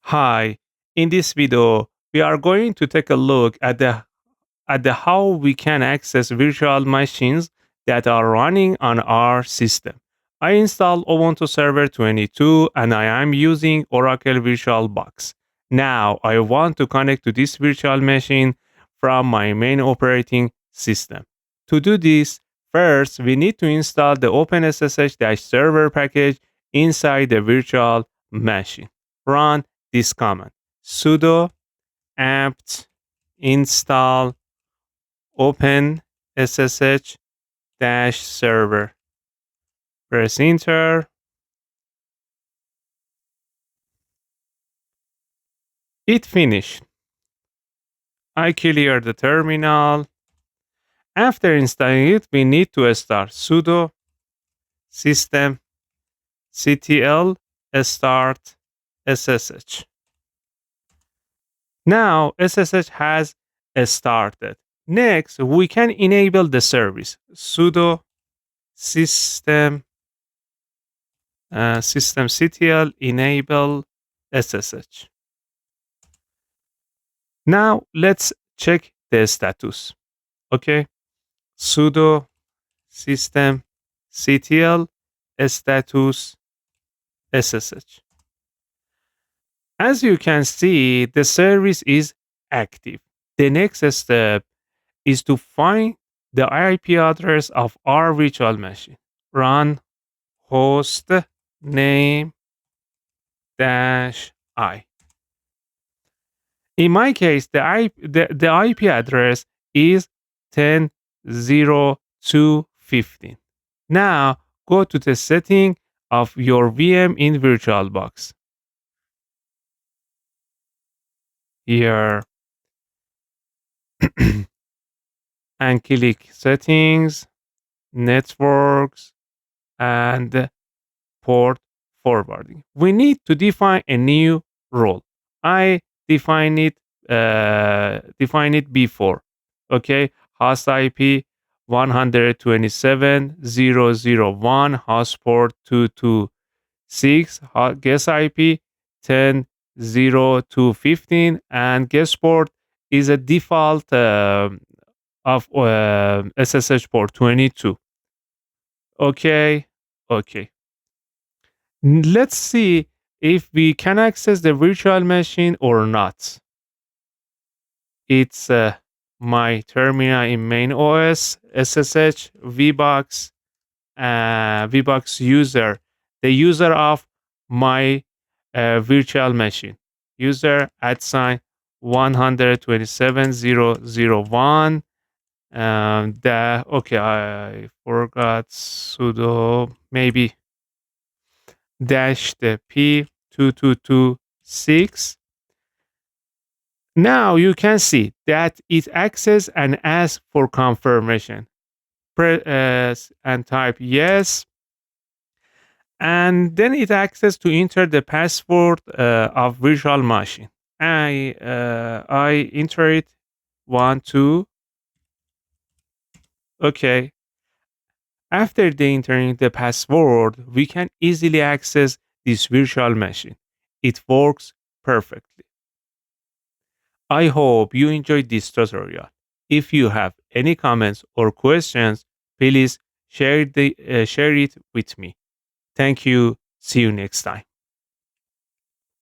Hi, in this video, we are going to take a look at the how we can access virtual machines that are running on our system. I installed Ubuntu Server 22 and I am using Oracle VirtualBox. Now, I want to connect to this virtual machine from my main operating system. To do this, first we need to install the OpenSSH-server package inside the virtual machine. Run this command sudo apt install open ssh server. Press enter. It finished. I clear the terminal. After installing it, we need to start sudo system ctl start ssh. Now SSH has started. Next, we can enable the service sudo systemctl enable SSH. Now let's check the status. Okay, sudo systemctl status SSH. As you can see, the service is active. The next step is to find the IP address of our virtual machine. Run host name -i. In my case, the IP address is 10.0.2.15. Now go to the setting of your VM in VirtualBox. Here and click settings, networks, and port forwarding. We need to define a new role. I define it before. Okay, host IP 127.0.0.1, host port 226, guest IP 10.0.2.15, and guest port is a default of SSH port 22. Okay. Let's see if we can access the virtual machine or not. It's my terminal in main OS, SSH, VBox, VBox user, the user of my virtual machine. User @ 127.0.0.1. Okay, I forgot sudo, maybe the p2226. Now you can see that it accesses and asks for confirmation. Press and type yes, and then it asks to enter the password of virtual machine. I enter it 1 2. Okay. After the entering the password, we can easily access this virtual machine. It works perfectly. I hope you enjoyed this tutorial. If you have any comments or questions, please share it with me. Thank you. See you next time.